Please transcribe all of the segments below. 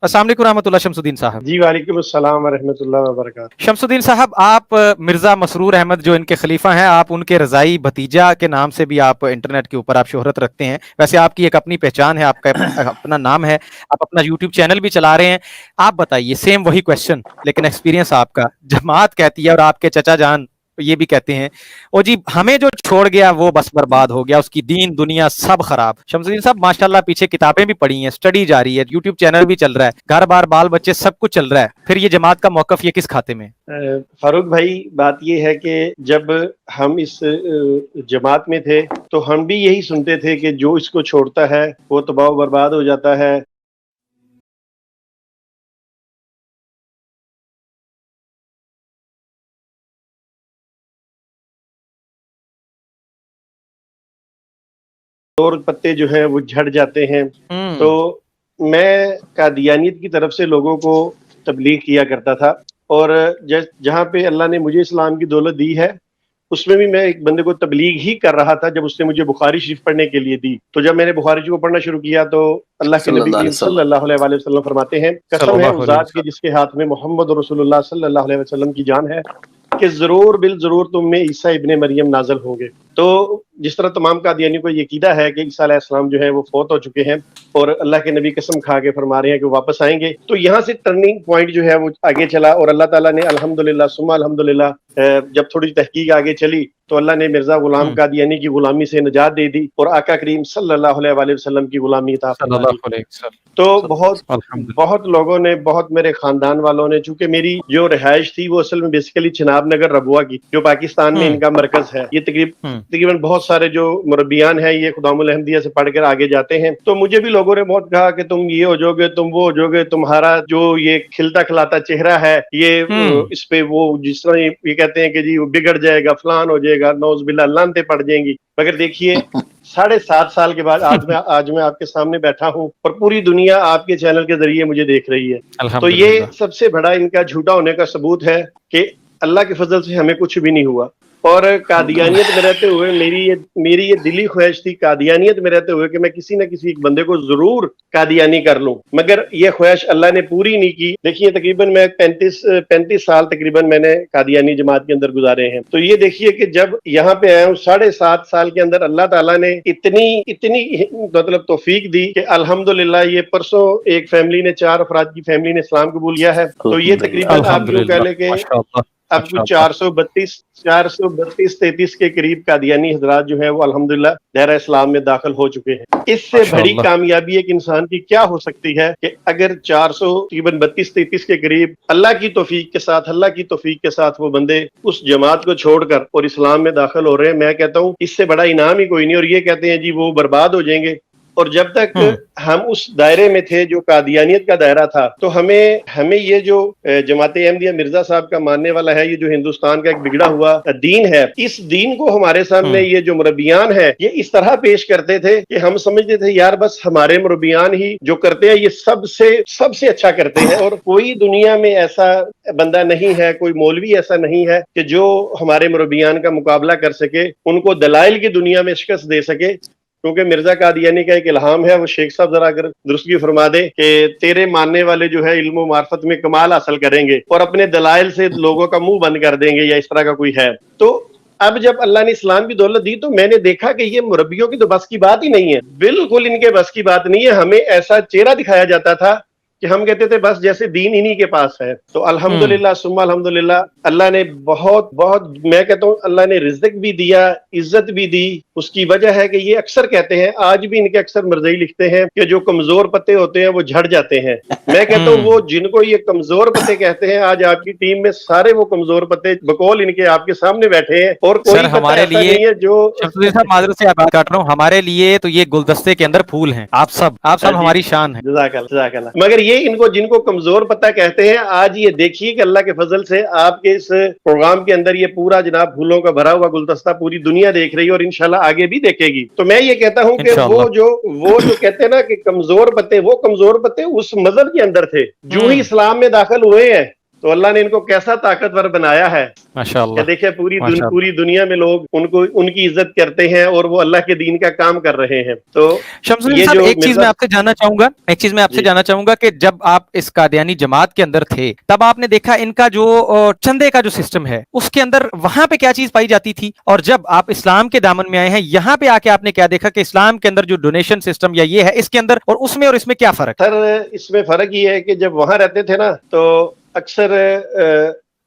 अस्सलाम वालेकुम रहमतुल्लाह शमसुद्दीन साहब। जी वालेकुम अस्सलाम वरहमतुल्लाह वबरकातुहू। शमसुद्दीन साहब, आप मिर्ज़ा मसरूर अहमद जो इनके खलीफा हैं, आप उनके रज़ाई भतीजा के नाम से भी आप इंटरनेट के ऊपर आप शोहरत रखते हैं। वैसे आपकी एक अपनी पहचान है, आपका अपना नाम है, आप अपना यूट्यूब चैनल भी चला रहे हैं। आप बताइए, सेम वही क्वेश्चन लेकिन एक्सपीरियंस आपका। जमात कहती है और आपके चचा जान ये भी कहते हैं, ओ जी हमें जो छोड़ गया वो बस बर्बाद हो गया, उसकी दीन दुनिया सब खराब। शमसुद्दीन साहब माशाल्लाह पीछे किताबें भी पढ़ी हैं, स्टडी जारी है, यूट्यूब चैनल भी चल रहा है, घर बार बाल बच्चे सब कुछ चल रहा है, फिर ये जमात का मौकफ ये किस खाते में? फारूक भाई, बात ये है कि जब हम इस जमात में थे तो हम भी यही सुनते थे कि जो इसको छोड़ता है वो तबाह बर्बाद हो जाता है। और पत्ते जो हैं वो झड़ जाते हैं। तो मैं कादियानियत की तरफ से लोगों को तबलीग किया करता था, और जहाँ पे अल्लाह ने मुझे इस्लाम की दौलत दी है उसमें भी मैं एक बंदे को तबलीग ही कर रहा था जब उसने मुझे बुखारी शरीफ पढ़ने के लिए दी। तो जब मैंने बुखारी शरीफ को पढ़ना शुरू किया तो अल्लाह के नबी करीम सल्लल्लाहु अलैहि वसल्लम फरमाते हैं, कसम है उस जात की जिसके हाथ में मोहम्मद रसूलुल्लाह सल्लल्लाहु अलैहि वसल्लम की जान है कि जरूर बिल जरूर तुम में ईसा इब्ने मरियम नाज़िल होंगे। तो जिस तरह तमाम कादियानियों को ये कीदा है कि ईसा अलैहिस्सलाम जो है वो फौत हो चुके हैं और अल्लाह के नबी कसम खा के फरमा रहे हैं कि वो वापस आएंगे, तो यहाँ से टर्निंग पॉइंट जो है वो आगे चला और अल्लाह ताला ने अल्हम्दुलिल्लाह सुम्मा अल्हम्दुलिल्लाह जब थोड़ी तहकीक आगे चली तो अल्लाह ने मिर्जा गुलाम कादियानी की गुलामी से निजात दे दी और आका करीम सल्लल्लाहु अलैहि वसल्लम की गुलामी अता फरमा दी। तो बहुत लोगों ने, बहुत मेरे खानदान वालों ने, चूंकि मेरी जो रिहाइश थी वो असल में बेसिकली चिनाब नगर रबुआ की, जो पाकिस्तान में इनका मरकज है, ये तकरीबन बहुत सारे जो मुरब्बियान हैं ये खुदामुल अहमदिया से पढ़कर आगे जाते हैं। तो मुझे भी लोगों ने बहुत कहा कि तुम ये हो जाओगे, तुम वो हो जाओगे, तुम्हारा जो ये खिलता खिलाता चेहरा है ये इस पे वो जिस तरह ये कहते हैं कि जी वो बिगड़ जाएगा, फलान हो जाएगा, नौज़बिल्लाह लानते पड़ जाएंगी। मगर देखिए 7.5 साल के बाद आज मैं आपके सामने बैठा हूँ और पूरी दुनिया आपके चैनल के जरिए मुझे देख रही है। तो ये सबसे बड़ा इनका झूठा होने का सबूत है कि अल्लाह के फजल से हमें कुछ भी नहीं हुआ। और कादियानियत में रहते हुए मेरी ये दिली ख्वाहिश थी, कादियानियत में रहते हुए, कि मैं किसी न किसी एक बंदे को जरूर कादियानी कर लूं, मगर ये ख्वाहिश अल्लाह ने पूरी नहीं की। देखिए तकरीबन मैं 35 साल तकरीबन मैंने कादियानी जमात के अंदर गुजारे हैं। तो ये देखिए कि जब यहाँ पे आया हूँ 7.5 साल के अंदर अल्लाह ताला ने इतनी मतलब तौफीक दी कि अल्हम्दुलिल्लाह ये परसों एक फैमिली ने 4 अफराद की फैमिली ने इस्लाम कबूल किया है। तो ये तकरीबन आप यूँ कह लें कि अब कुछ 432-33 के करीब कादियानी हजरात जो है वो अल्हम्दुलिल्लाह दायरा इस्लाम में दाखिल हो चुके हैं। इससे बड़ी कामयाबी एक इंसान की क्या हो सकती है कि अगर 432-33 के करीब अल्लाह की तौफीक के साथ वो बंदे उस जमात को छोड़कर और इस्लाम में दाखिल हो रहे हैं। मैं कहता हूँ इससे बड़ा इनाम ही कोई नहीं। और ये कहते हैं जी वो बर्बाद हो जाएंगे, और जब तक हम उस दायरे में थे जो कादियानियत का दायरा था, तो हमें ये जो जमात अहमदिया मिर्जा साहब का मानने वाला है, ये जो हिंदुस्तान का एक बिगड़ा हुआ दीन है, इस दीन को हमारे सामने ये जो मुरब्बियान है ये इस तरह पेश करते थे कि हम समझते थे यार बस हमारे मुरब्बियान ही जो करते हैं ये सबसे अच्छा करते हैं, और कोई दुनिया में ऐसा बंदा नहीं है, कोई मौलवी ऐसा नहीं है कि जो हमारे मुरब्बियान का मुकाबला कर सके, उनको दलाइल की दुनिया में शिकस्त दे सके। क्योंकि मिर्जा कादियानी का एक इल्हाम है, वो शेख साहब जरा अगर दुरुस्तगी फरमा दे कि तेरे मानने वाले जो है इल्म मार्फत में कमाल हासिल करेंगे और अपने दलाइल से लोगों का मुंह बंद कर देंगे, या इस तरह का कोई है। तो अब जब अल्लाह ने इस्लाम की दौलत दी तो मैंने देखा कि ये मुरब्बियों की तो बस की बात ही नहीं है, बिल्कुल इनके बस की बात नहीं है। हमें ऐसा चेहरा दिखाया जाता था कि हम कहते थे बस जैसे दीन इन्हीं के पास है। तो अल्हम्दुलिल्लाह सुम्मा अल्हम्दुलिल्लाह अल्लाह ने बहुत मैं कहता हूँ अल्लाह ने रिज़्क़ भी दिया, इज्जत भी दी। उसकी वजह है कि ये अक्सर कहते हैं, आज भी इनके अक्सर मर्ज़ई लिखते हैं कि जो कमजोर पत्ते होते हैं वो झड़ जाते हैं। मैं कहता हूँ वो जिनको ये कमजोर पत्ते कहते हैं, आज आपकी टीम में सारे वो कमजोर पत्ते बकौल इनके आपके सामने बैठे हैं, और कोई हमारे लिए नहीं है जो माजरत से बात काट रहा हूँ, हमारे लिए तो ये गुलदस्ते के अंदर फूल हैं। आप सब हमारी शान है। जज़ाकल्लाह। मगर ये जिनको कमजोर पत्ता कहते हैं, आज ये देखिए कि अल्लाह के फजल से आपके इस प्रोग्राम के अंदर ये पूरा जनाब फूलों का भरा हुआ गुलदस्ता पूरी दुनिया देख रही है और इंशाल्लाह आगे भी देखेगी। तो मैं ये कहता हूँ कि वो जो कहते हैं ना कि कमजोर पत्ते, वो कमजोर पत्ते उस मजहब के अंदर थे, जो ही इस्लाम में दाखिल हुए हैं تو اللہ نے ان کو کیسا طاقتور بنایا ہے کہ ماشاءاللہ دیکھیں ماشاءاللہ پوری دنیا میں لوگ ان کی عزت کرتے ہیں اور وہ اللہ کے دین کا کام کر رہے ہیں. تو شمس الدین یہ صاحب جو ایک چیز میں آپ سے جاننا چاہوں گا کہ جب آپ اس قادیانی جماعت کے اندر تھے تب آپ نے دیکھا ان کا جو چندے کا جو سسٹم ہے اس کے اندر وہاں پہ کیا چیز پائی جاتی تھی، اور جب آپ اسلام کے دامن میں آئے ہیں یہاں پہ آ کے آپ نے کیا دیکھا کہ اسلام کے اندر جو ڈونیشن سسٹم یا یہ ہے اس کے اندر اور اس میں کیا فرق؟ سر اس میں فرق یہ ہے کہ جب وہاں رہتے تھے نا تو اکثر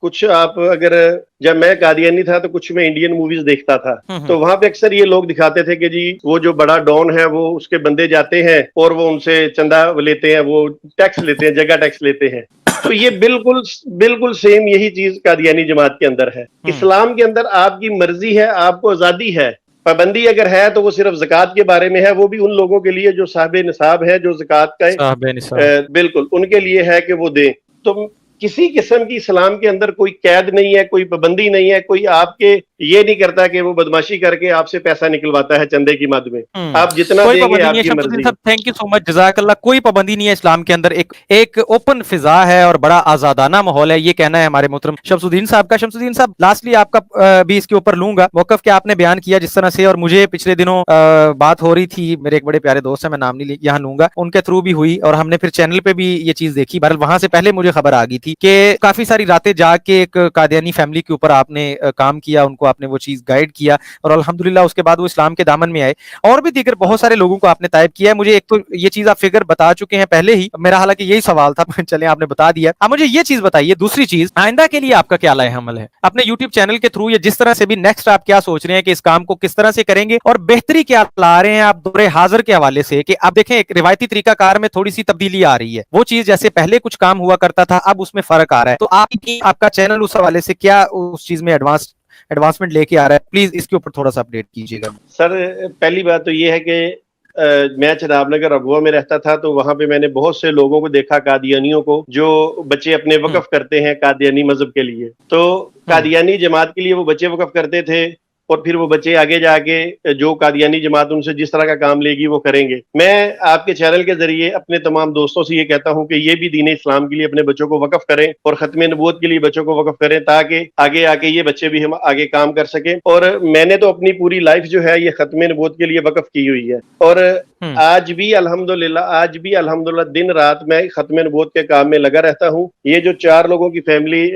کچھ آپ اگر جب میں قادیانی تھا تو کچھ میں انڈین موویز دیکھتا تھا تو وہاں پہ اکثر یہ لوگ دکھاتے تھے کہ جی وہ جو بڑا ڈون ہے وہ اس کے بندے جاتے ہیں اور وہ ان سے چندہ لیتے ہیں، وہ ٹیکس لیتے ہیں، جگہ ٹیکس لیتے ہیں. تو یہ بالکل سیم یہی چیز قادیانی جماعت کے اندر ہے. اسلام کے اندر آپ کی مرضی ہے، آپ کو آزادی ہے. پابندی اگر ہے تو وہ صرف زکوٰۃ کے بارے میں ہے، وہ بھی ان لوگوں کے لیے جو صاحب نصاب ہے، جو زکوٰۃ کا بالکل ان کے لیے ہے کہ وہ دیں. تو کسی قسم کی اسلام کے اندر کوئی قید نہیں ہے، کوئی پابندی نہیں ہے، کوئی آپ کے یہ نہیں کرتا کہ وہ بدماشی کر کے آپ سے پیسہ نکلواتا ہے چندے کی مد میں. آپ جتنا کوئی دیں گے پابندی آپ نہیں ہے کی شمس الدین مرضی. صاحب، تھینک یو سو مچ، جزاک اللہ. کوئی پابندی نہیں ہے اسلام کے اندر، ایک اوپن فضا ہے اور بڑا آزادانہ ماحول ہے، یہ کہنا ہے ہمارے محترم شمس الدین صاحب کا. شمس الدین صاحب لاسٹلی آپ کا بھی اس کے اوپر لوں گا موقف کہ آپ نے بیان کیا جس طرح سے، اور مجھے پچھلے دنوں بات ہو رہی تھی، میرے ایک بڑے پیارے دوست ہیں، میں نام نہیں یہاں لوں گا، ان کے تھرو بھی ہوئی اور ہم نے پھر چینل پہ بھی یہ چیز دیکھی. بہرحال وہاں سے پہلے مجھے خبر آ گئی تھی کہ کافی ساری راتیں جا کے ایک قادیانی فیملی کے اوپر آپ نے کام کیا، ان کو آپ نے وہ چیز گائیڈ کیا اور الحمدللہ اس کے بعد وہ اسلام کے دامن میں آئے. اور بھی دیگر بہت سارے لوگوں کو آپ نے طائب کیا ہے. مجھے ایک تو یہ چیز آپ فگر بتا چکے ہیں پہلے ہی، میرا حالانکہ یہی سوال تھا، چلیں آپ نے بتا دیا. اب مجھے یہ چیز بتائیے، دوسری چیز، آئندہ کے لیے آپ کا کیا لائحہ عمل ہے اپنے یوٹیوب چینل کے تھرو یا جس طرح سے بھی نیکسٹ آپ کیا سوچ رہے ہیں کہ اس کام کو کس طرح سے کریں گے اور بہتری کیا لا رہے ہیں آپ دور حاضر کے حوالے سے؟ کہ آپ دیکھیں ایک روایتی طریقہ کار میں تھوڑی سی تبدیلی آ رہی ہے، وہ چیز جیسے پہلے کچھ کام ہوا کرتا تھا اب اس میں فرق آ رہا ہے. تو آپ کا چینل اس حوالے سے کیا اس چیز میں ایڈوانسمنٹ لے کے آ رہا ہے؟ پلیز اس کے اوپر تھوڑا سا اپڈیٹ کیجیے گا. سر پہلی بات تو یہ ہے کہ میں چناب نگر ابوا میں رہتا تھا تو وہاں پہ میں نے بہت سے لوگوں کو دیکھا، قادیانیوں کو، جو بچے اپنے وقف کرتے ہیں قادیانی مذہب کے لیے. تو قادیانی جماعت کے لیے وہ بچے وقف کرتے تھے اور پھر وہ بچے آگے جا کے جو قادیانی جماعت ان سے جس طرح کا کام لے گی وہ کریں گے. میں آپ کے چینل کے ذریعے اپنے تمام دوستوں سے یہ کہتا ہوں کہ یہ بھی دین اسلام کے لیے اپنے بچوں کو وقف کریں اور ختم نبوت کے لیے بچوں کو وقف کریں تاکہ آگے آ کے یہ بچے بھی ہم آگے کام کر سکیں. اور میں نے تو اپنی پوری لائف جو ہے یہ ختم نبوت کے لیے وقف کی ہوئی ہے اور آج بھی الحمدللہ دن رات میں ختم نبوت کے کام میں لگا رہتا ہوں. یہ جو 4 لوگوں کی فیملی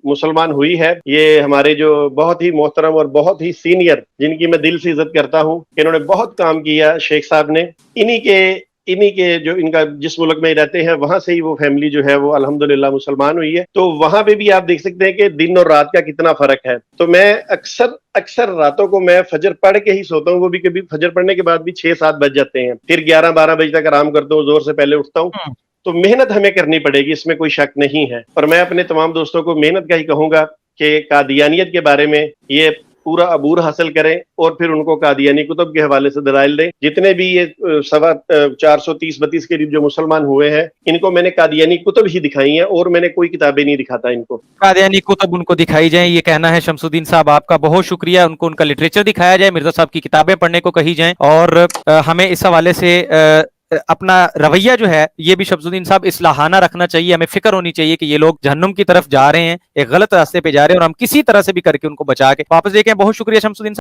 مسلمان ہوئی ہے، یہ ہمارے جو بہت ہی محترم اور بہت ہی سینئر، جن کی میں دل سے عزت کرتا ہوں کہ انہوں نے بہت کام کیا، شیخ صاحب نے، انہی کے جو ان کا جس ملک میں رہتے ہیں وہاں سے ہی وہ فیملی جو ہے وہ الحمدللہ مسلمان ہوئی ہے. تو وہاں پہ بھی آپ دیکھ سکتے ہیں کہ دن اور رات کا کتنا فرق ہے. تو میں اکثر راتوں کو میں فجر پڑھ کے ہی سوتا ہوں، وہ بھی کبھی فجر پڑھنے کے بعد بھی 6-7 بج جاتے ہیں، پھر 11-12 بجے تک آرام کرتا ہوں، زور سے پہلے اٹھتا ہوں. تو محنت ہمیں کرنی پڑے گی، اس میں کوئی شک نہیں ہے. اور میں اپنے تمام دوستوں کو محنت کا ہی کہوں گا کہ قادیانیت کے بارے میں یہ پورا عبور حاصل کریں اور پھر ان کو قادیانی کتب کے حوالے سے دلائل دیں. جتنے بھی یہ 430-32 کے قریب جو مسلمان ہوئے ہیں ان کو میں نے قادیانی کتب ہی دکھائی ہیں اور میں نے کوئی کتابیں نہیں دکھاتا ان کو. قادیانی کتب ان کو دکھائی جائیں، یہ کہنا ہے شمس الدین صاحب آپ کا. بہت شکریہ. ان کا لٹریچر دکھایا جائے، مرزا صاحب کی کتابیں پڑھنے کو کہی جائیں اور ہمیں اس حوالے سے اپنا رویہ جو ہے یہ بھی شمس الدین صاحب اصلاحانہ رکھنا چاہیے. ہمیں فکر ہونی چاہیے کہ یہ لوگ جہنم کی طرف جا رہے ہیں، ایک غلط راستے پہ جا رہے ہیں اور ہم کسی طرح سے بھی کر کے ان کو بچا کے واپس لے کے. بہت شکریہ شمس الدین صاحب.